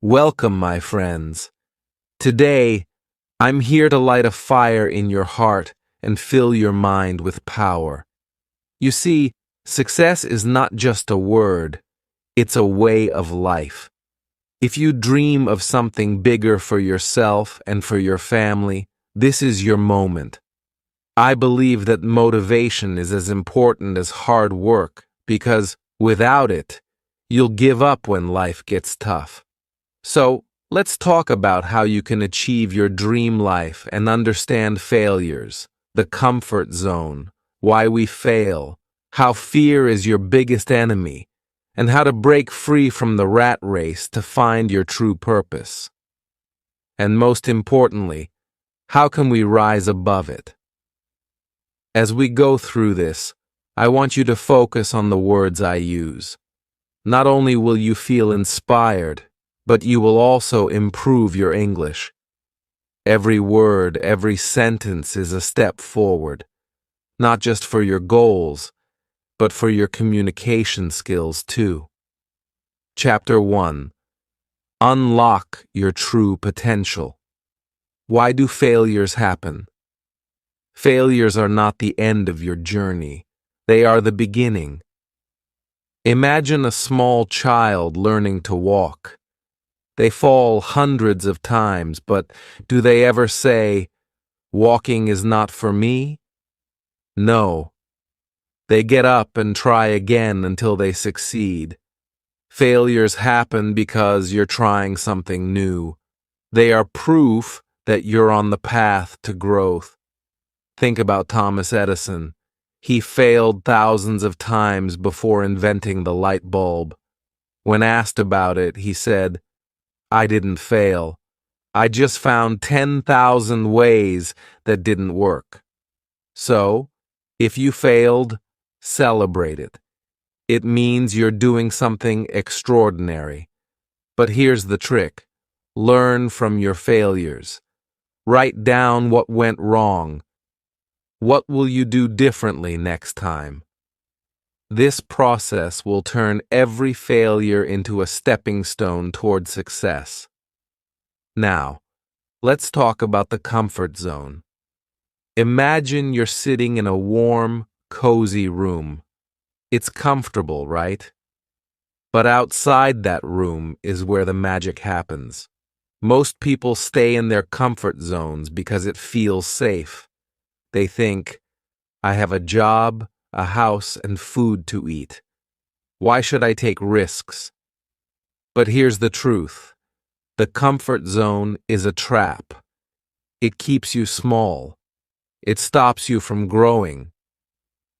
Welcome, my friends. Today, I'm here to light a fire in your heart and fill your mind with power. You see, success is not just a word, it's a way of life. If you dream of something bigger for yourself and for your family, this is your moment. I believe that motivation is as important as hard work because without it, you'll give up when life gets tough. So, let's talk about how you can achieve your dream life and understand failures, the comfort zone, why we fail, how fear is your biggest enemy, and how to break free from the rat race to find your true purpose. And most importantly, how can we rise above it? As we go through this, I want you to focus on the words I use. Not only will you feel inspired, but you will also improve your English. Every word, every sentence is a step forward, not just for your goals, but for your communication skills too. Chapter 1. Unlock your true potential. Why do failures happen? Failures are not the end of your journey. They are the beginning. Imagine a small child learning to walk. They fall hundreds of times, but do they ever say, "Walking is not for me"? No. They get up and try again until they succeed. Failures happen because you're trying something new. They are proof that you're on the path to growth. Think about Thomas Edison. He failed thousands of times before inventing the light bulb. When asked about it, he said, "I didn't fail. I just found 10,000 ways that didn't work." So, if you failed, celebrate it. It means you're doing something extraordinary. But here's the trick. Learn from your failures. Write down what went wrong. What will you do differently next time? This process will turn every failure into a stepping stone toward success. Now, let's talk about the comfort zone. Imagine you're sitting in a warm, cozy room. It's comfortable, right? But outside that room is where the magic happens. Most people stay in their comfort zones because it feels safe. They think, "I have a job, a house, and food to eat. Why should I take risks?" But here's the truth. The comfort zone is a trap. It keeps you small. It stops you from growing.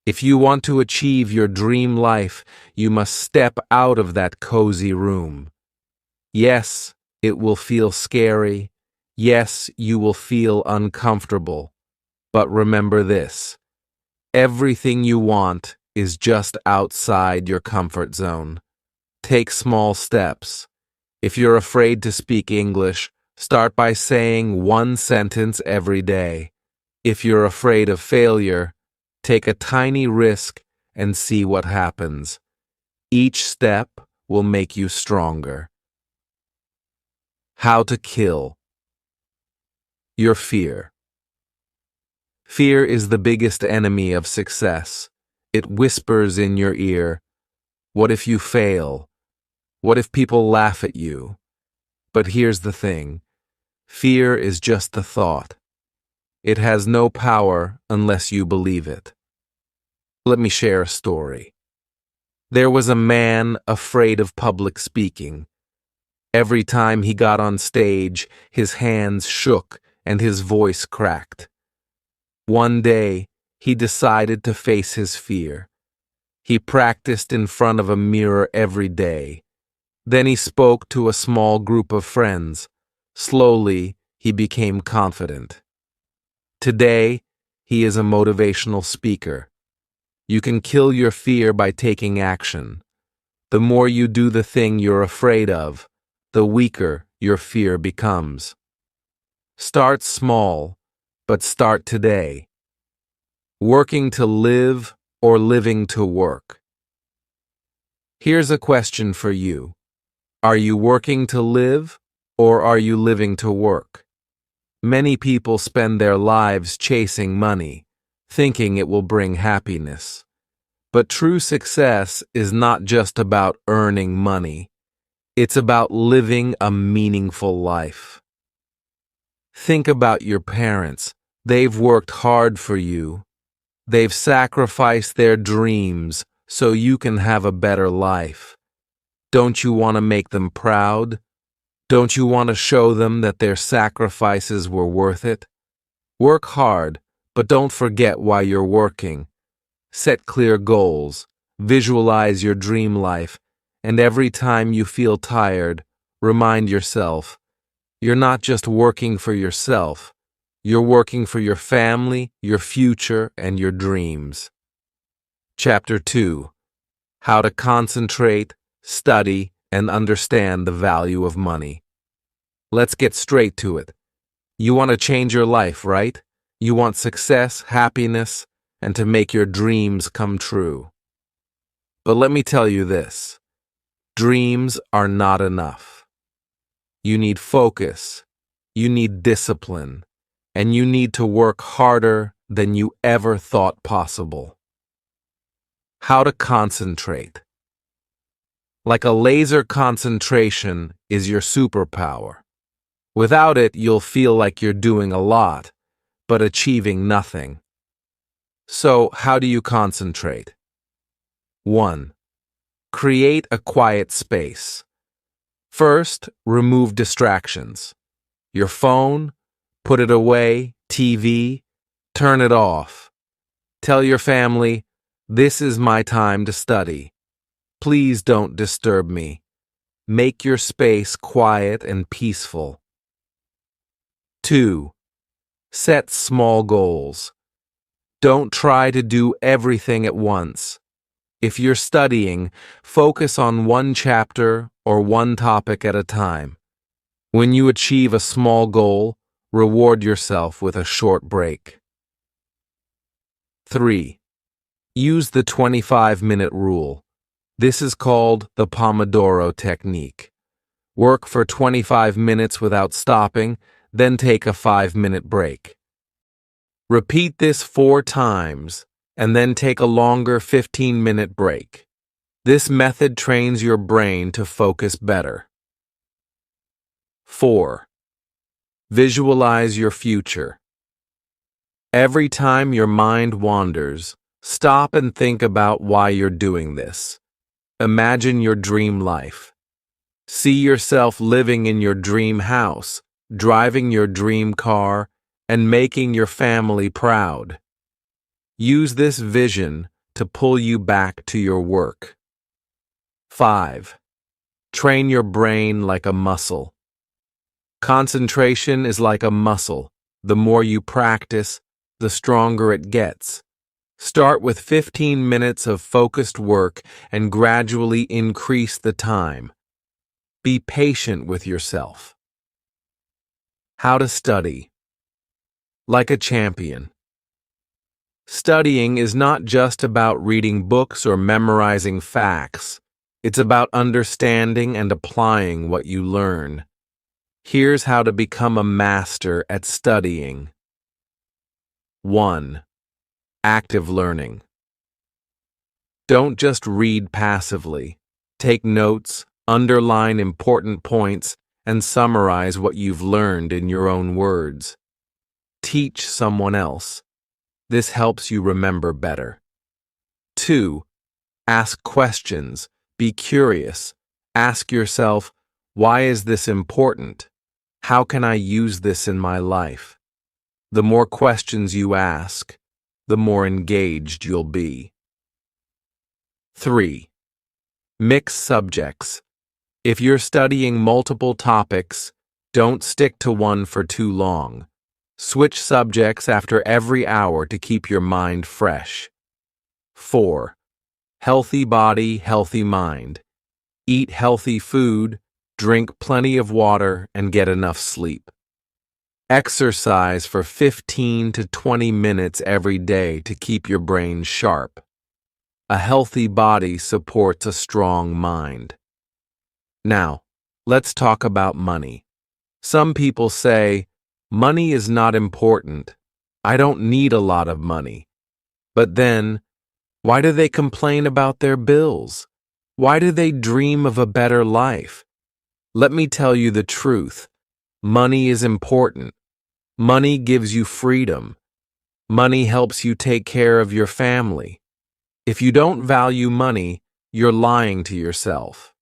If you want to achieve your dream life, you must step out of that cozy room. Yes, it will feel scary. Yes, you will feel uncomfortable. But remember this. Everything you want is just outside your comfort zone. Take small steps. If you're afraid to speak English, start by saying one sentence every day. If you're afraid of failure, take a tiny risk and see what happens. Each step will make you stronger. How to kill your fear. Fear is the biggest enemy of success. It whispers in your ear, "What if you fail? What if people laugh at you?" But here's the thing. Fear is just a thought. It has no power unless you believe it. Let me share a story. There was a man afraid of public speaking. Every time he got on stage, his hands shook and his voice cracked. One day, he decided to face his fear. He practiced in front of a mirror every day. Then he spoke to a small group of friends. Slowly, he became confident. Today, he is a motivational speaker. You can kill your fear by taking action. The more you do the thing you're afraid of, the weaker your fear becomes. Start small, but start today. Working to live or living to work? Here's a question for you. Are you working to live, or are you living to work? Many people spend their lives chasing money, thinking it will bring happiness. But true success is not just about earning money. It's about living a meaningful life. Think about your parents. They've worked hard for you. They've sacrificed their dreams so you can have a better life. Don't you want to make them proud? Don't you want to show them that their sacrifices were worth it? Work hard, but don't forget why you're working. Set clear goals, visualize your dream life, and every time you feel tired, remind yourself, you're not just working for yourself, you're working for your family, your future, and your dreams. Chapter 2. How to concentrate, study, and understand the value of money. Let's get straight to it. You want to change your life, right? You want success, happiness, and to make your dreams come true. But let me tell you this. Dreams are not enough. You need focus, you need discipline, and you need to work harder than you ever thought possible. How to concentrate. Like a laser, concentration is your superpower. Without it, you'll feel like you're doing a lot, but achieving nothing. So, how do you concentrate? 1. Create a quiet space. First, remove distractions. Your phone, put it away, TV, turn it off. Tell your family, this is my time to study. Please don't disturb me. Make your space quiet and peaceful. 2. Set small goals. Don't try to do everything at once. If you're studying, focus on one chapter or one topic at a time. When you achieve a small goal, reward yourself with a short break. 3. Use the 25-minute rule. This is called the Pomodoro technique. Work for 25 minutes without stopping, then take a 5-minute break. Repeat this 4 times, and then take a longer 15-minute break. This method trains your brain to focus better. 4. Visualize your future. Every time your mind wanders, stop and think about why you're doing this. Imagine your dream life. See yourself living in your dream house, driving your dream car, and making your family proud. Use this vision to pull you back to your work. 5. Train your brain like a muscle. Concentration is like a muscle. The more you practice, the stronger it gets. Start with 15 minutes of focused work and gradually increase the time. Be patient with yourself. How to study. Like a champion. Studying is not just about reading books or memorizing facts. It's about understanding and applying what you learn. Here's how to become a master at studying. 1. Active learning. Don't just read passively. Take notes, underline important points, and summarize what you've learned in your own words. Teach someone else. This helps you remember better. 2. Ask questions. Be curious. Ask yourself, why is this important? How can I use this in my life? The more questions you ask, the more engaged you'll be. 3. Mix subjects. If you're studying multiple topics, don't stick to one for too long. Switch subjects after every hour to keep your mind fresh. 4. Healthy body, healthy mind. Eat healthy food, drink plenty of water, and get enough sleep. Exercise for 15 to 20 minutes every day to keep your brain sharp. A healthy body supports a strong mind. Now, let's talk about money. Some people say, money is not important. I don't need a lot of money. But then, why do they complain about their bills? Why do they dream of a better life? Let me tell you the truth. Money is important. Money gives you freedom. Money helps you take care of your family. If you don't value money, you're lying to yourself.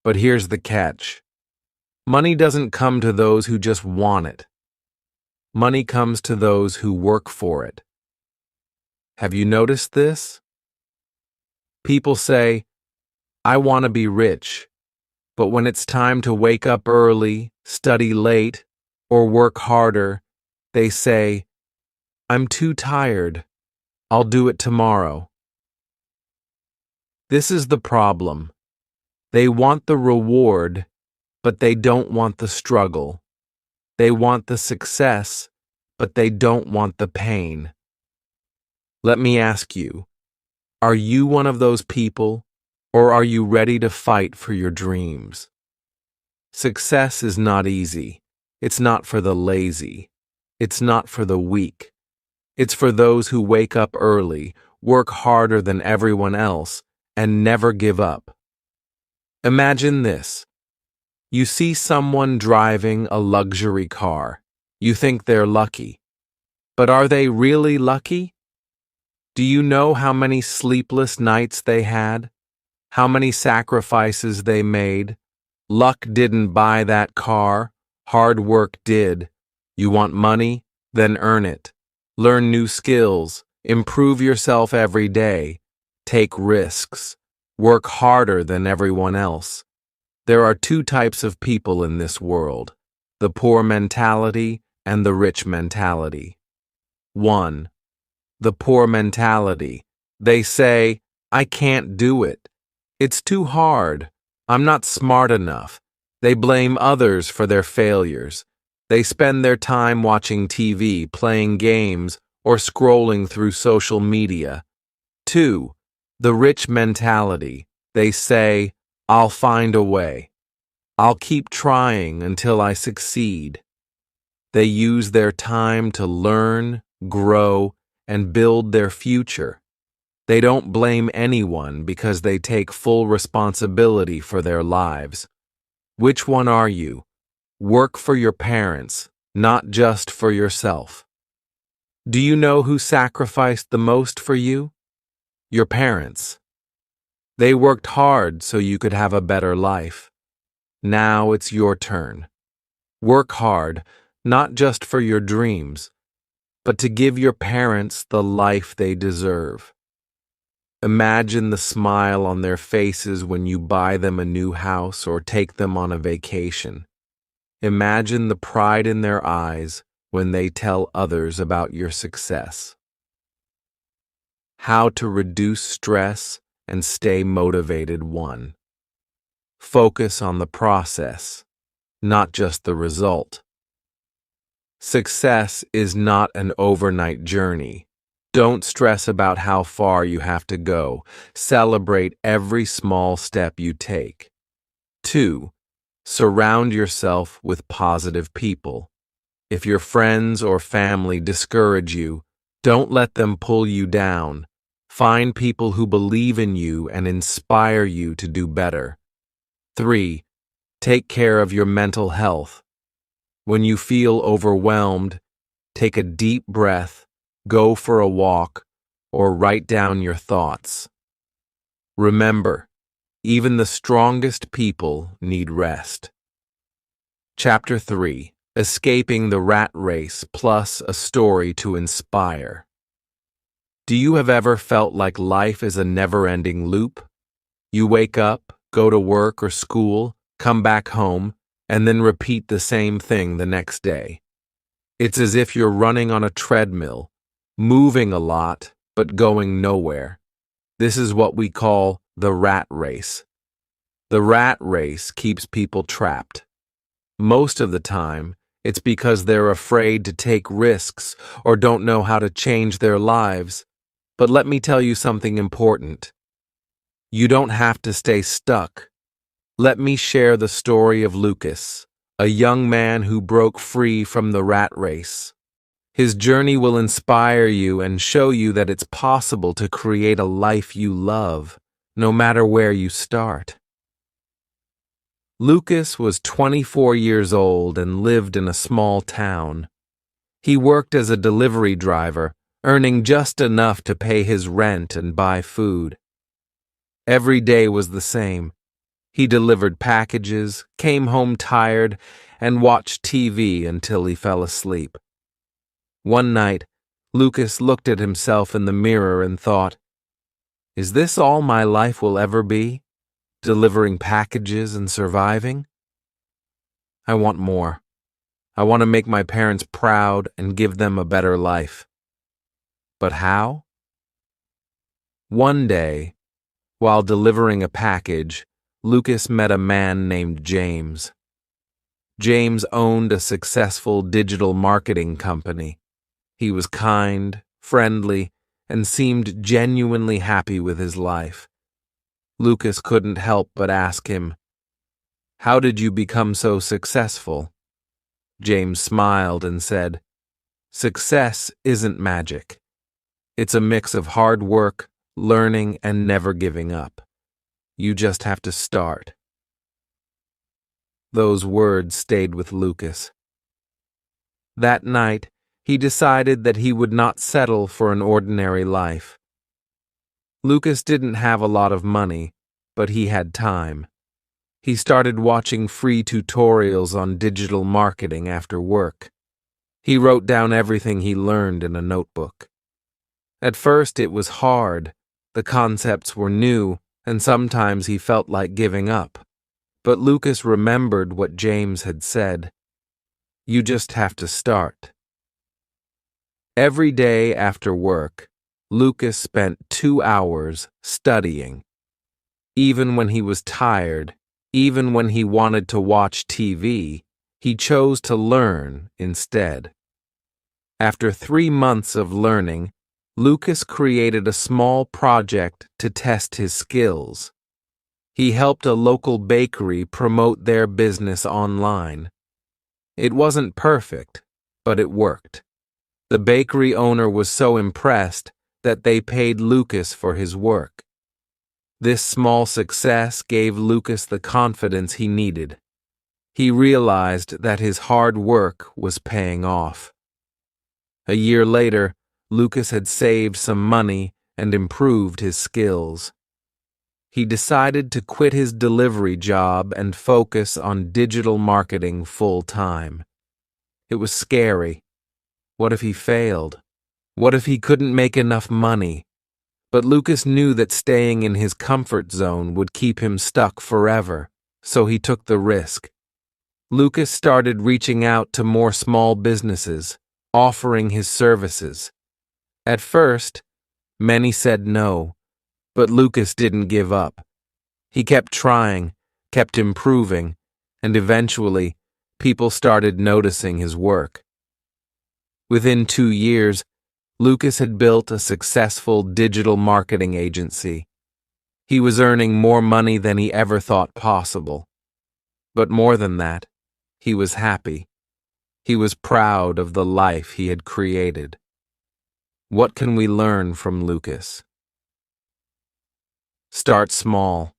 But here's the catch. Money doesn't come to those who just want it. Money comes to those who work for it. Have you noticed this? People say, I want to be rich, but when it's time to wake up early, study late, or work harder, they say, I'm too tired. I'll do it tomorrow. This is the problem. They want the reward, but they don't want the struggle. They want the success, but they don't want the pain. Let me ask you, are you one of those people, or are you ready to fight for your dreams? Success is not easy. It's not for the lazy. It's not for the weak. It's for those who wake up early, work harder than everyone else, and never give up. Imagine this. You see someone driving a luxury car. You think they're lucky. But are they really lucky? Do you know how many sleepless nights they had? How many sacrifices they made? Luck didn't buy that car. Hard work did. You want money? Then earn it. Learn new skills. Improve yourself every day. Take risks. Work harder than everyone else. There are two types of people in this world, the poor mentality and the rich mentality. 1. The poor mentality. They say, I can't do it. It's too hard. I'm not smart enough. They blame others for their failures. They spend their time watching TV, playing games, or scrolling through social media. 2. The rich mentality. They say, I'll find a way. I'll keep trying until I succeed. They use their time to learn, grow, and build their future. They don't blame anyone because they take full responsibility for their lives. Which one are you? Work for your parents, not just for yourself. Do you know who sacrificed the most for you? Your parents. They worked hard so you could have a better life. Now it's your turn. Work hard, not just for your dreams, but to give your parents the life they deserve. Imagine the smile on their faces when you buy them a new house or take them on a vacation. Imagine the pride in their eyes when they tell others about your success. How to reduce stress and stay motivated. 1. Focus on the process, not just the result. Success is not an overnight journey. Don't stress about how far you have to go. Celebrate every small step you take. 2. Surround yourself with positive people. If your friends or family discourage you, don't let them pull you down. Find people who believe in you and inspire you to do better. 3. Take care of your mental health. When you feel overwhelmed, take a deep breath, go for a walk, or write down your thoughts. Remember, even the strongest people need rest. Chapter 3. Escaping the Rat Race plus a story to inspire. Do you have ever felt like life is a never-ending loop? You wake up, go to work or school, come back home, and then repeat the same thing the next day. It's as if you're running on a treadmill, moving a lot, but going nowhere. This is what we call the rat race. The rat race keeps people trapped. Most of the time, it's because they're afraid to take risks or don't know how to change their lives. But let me tell you something important. You don't have to stay stuck. Let me share the story of Lucas, a young man who broke free from the rat race. His journey will inspire you and show you that it's possible to create a life you love, no matter where you start. Lucas was 24 years old and lived in a small town. He worked as a delivery driver, earning just enough to pay his rent and buy food. Every day was the same. He delivered packages, came home tired, and watched TV until he fell asleep. One night, Lucas looked at himself in the mirror and thought, "Is this all my life will ever be? Delivering packages and surviving? I want more. I want to make my parents proud and give them a better life. But how?" One day, while delivering a package, Lucas met a man named James. James owned a successful digital marketing company. He was kind, friendly, and seemed genuinely happy with his life. Lucas couldn't help but ask him, "How did you become so successful?" James smiled and said, "Success isn't magic. It's a mix of hard work, learning, and never giving up. You just have to start." Those words stayed with Lucas. That night, he decided that he would not settle for an ordinary life. Lucas didn't have a lot of money, but he had time. He started watching free tutorials on digital marketing after work. He wrote down everything he learned in a notebook. At first, it was hard. The concepts were new, and sometimes he felt like giving up. But Lucas remembered what James had said. You just have to start. Every day after work, Lucas spent 2 hours studying. Even when he was tired, even when he wanted to watch TV, he chose to learn instead. After 3 months of learning, Lucas created a small project to test his skills. He helped a local bakery promote their business online. It wasn't perfect, but it worked. The bakery owner was so impressed that they paid Lucas for his work. This small success gave Lucas the confidence he needed. He realized that his hard work was paying off. A year later, Lucas had saved some money and improved his skills. He decided to quit his delivery job and focus on digital marketing full-time. It was scary. What if he failed? What if he couldn't make enough money? But Lucas knew that staying in his comfort zone would keep him stuck forever, so he took the risk. Lucas started reaching out to more small businesses, offering his services. At first, many said no, but Lucas didn't give up. He kept trying, kept improving, and eventually, people started noticing his work. Within 2 years, Lucas had built a successful digital marketing agency. He was earning more money than he ever thought possible. But more than that, he was happy. He was proud of the life he had created. What can we learn from Lucas? Start small.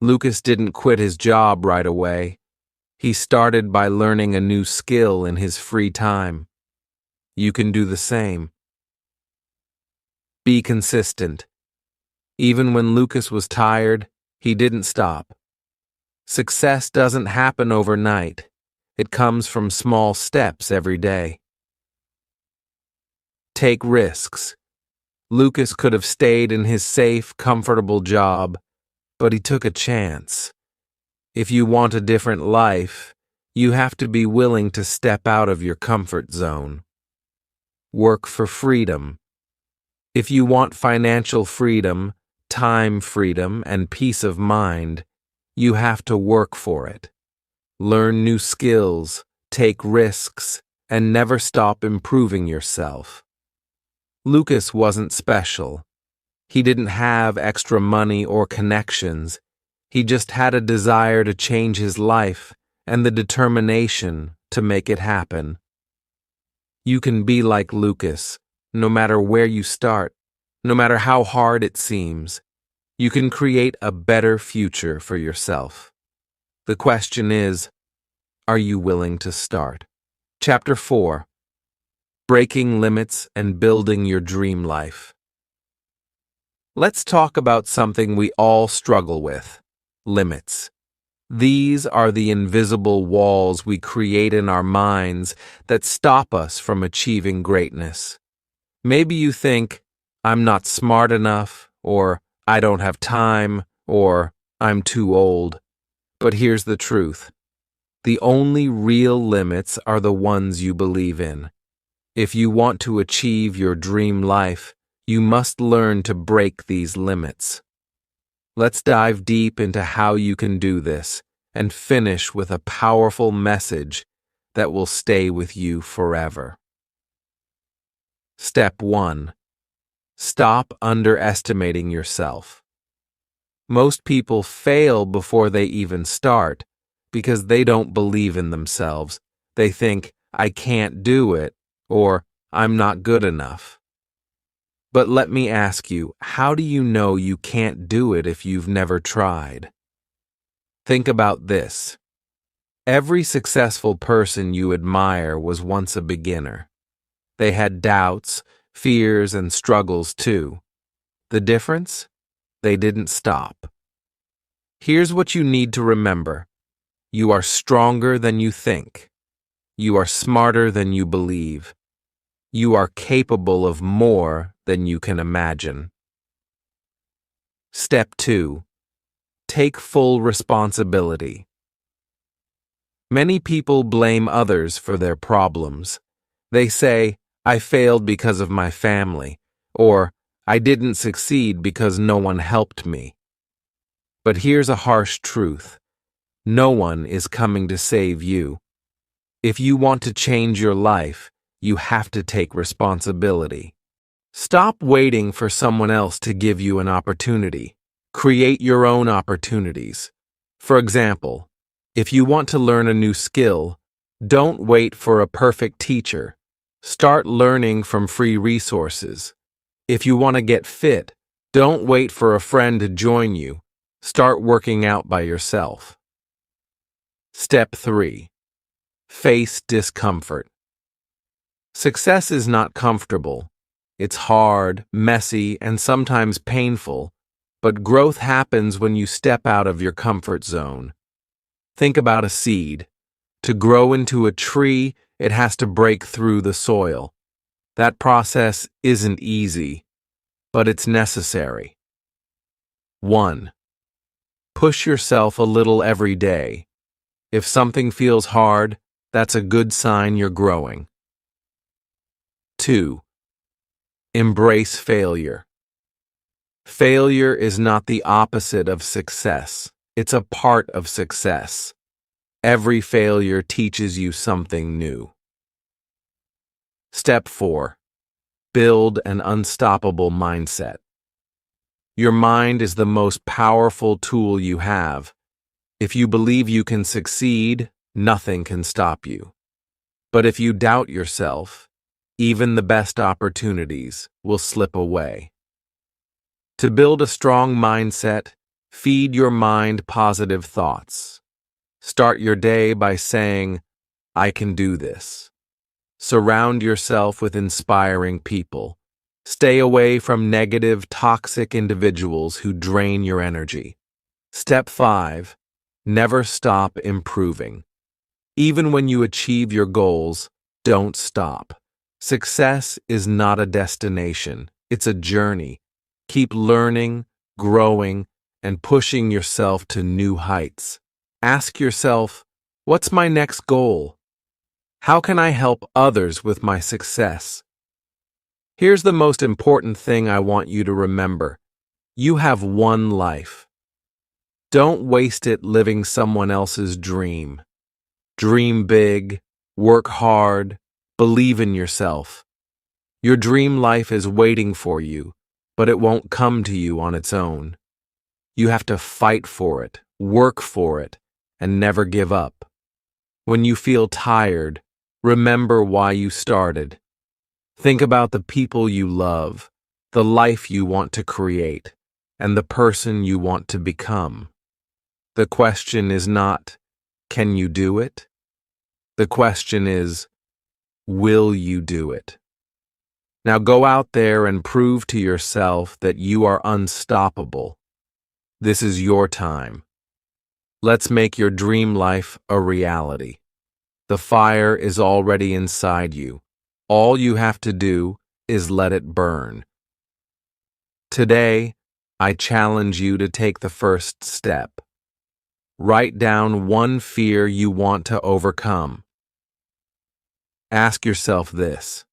Lucas didn't quit his job right away. He started by learning a new skill in his free time. You can do the same. Be consistent. Even when Lucas was tired, he didn't stop. Success doesn't happen overnight. It comes from small steps every day. Take risks. Lucas could have stayed in his safe, comfortable job, but he took a chance. If you want a different life, you have to be willing to step out of your comfort zone. Work for freedom. If you want financial freedom, time freedom, and peace of mind, you have to work for it. Learn new skills, take risks, and never stop improving yourself. Lucas wasn't special. He didn't have extra money or connections. He just had a desire to change his life and the determination to make it happen. You can be like Lucas, no matter where you start, no matter how hard it seems. You can create a better future for yourself. The question is, are you willing to start? Chapter 4: Breaking Limits and Building Your Dream Life. Let's talk about something we all struggle with: limits. These are the invisible walls we create in our minds that stop us from achieving greatness. Maybe you think, I'm not smart enough, or I don't have time, or I'm too old. But here's the truth. The only real limits are the ones you believe in. If you want to achieve your dream life, you must learn to break these limits. Let's dive deep into how you can do this and finish with a powerful message that will stay with you forever. Step 1. Stop underestimating yourself. Most people fail before they even start because they don't believe in themselves. They think, I can't do it, or I'm not good enough. But let me ask you, how do you know you can't do it if you've never tried? Think about this. Every successful person you admire was once a beginner. They had doubts, fears, and struggles too. The difference? They didn't stop. Here's what you need to remember. You are stronger than you think. You are smarter than you believe. You are capable of more than you can imagine. Step 2. Take full responsibility. Many people blame others for their problems. They say, I failed because of my family, or I didn't succeed because no one helped me. But here's a harsh truth. No one is coming to save you. If you want to change your life, you have to take responsibility. Stop waiting for someone else to give you an opportunity. Create your own opportunities. For example, if you want to learn a new skill, don't wait for a perfect teacher. Start learning from free resources. If you want to get fit, don't wait for a friend to join you. Start working out by yourself. Step 3. Face discomfort. Success is not comfortable. It's hard, messy, and sometimes painful, but growth happens when you step out of your comfort zone. Think about a seed. To grow into a tree, it has to break through the soil. That process isn't easy, but it's necessary. 1. Push yourself a little every day. If something feels hard, that's a good sign you're growing. 2. Embrace failure. Failure is not the opposite of success. It's a part of success. Every failure teaches you something new. Step 4. Build an unstoppable mindset. Your mind is the most powerful tool you have. If you believe you can succeed, nothing can stop you. But if you doubt yourself, even the best opportunities will slip away. To build a strong mindset, feed your mind positive thoughts. Start your day by saying, I can do this. Surround yourself with inspiring people. Stay away from negative, toxic individuals who drain your energy. Step 5. Never stop improving. Even when you achieve your goals, don't stop. Success is not a destination, it's a journey. Keep learning, growing, and pushing yourself to new heights. Ask yourself, what's my next goal? How can I help others with my success? Here's the most important thing I want you to remember. You have one life. Don't waste it living someone else's dream. Dream big, work hard, believe in yourself. Your dream life is waiting for you, but it won't come to you on its own. You have to fight for it, work for it, and never give up. When you feel tired, remember why you started. Think about the people you love, the life you want to create, and the person you want to become. The question is not, can you do it? The question is, will you do it? Now go out there and prove to yourself that you are unstoppable. This is your time. Let's make your dream life a reality. The fire is already inside you. All you have to do is let it burn. Today, I challenge you to take the first step. Write down one fear you want to overcome. Ask yourself this: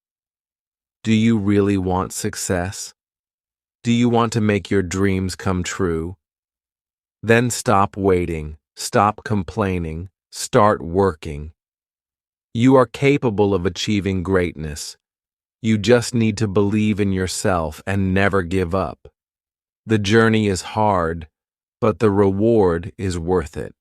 do you really want success? Do you want to make your dreams come true? Then stop waiting, stop complaining, start working. You are capable of achieving greatness. You just need to believe in yourself and never give up. The journey is hard, but the reward is worth it.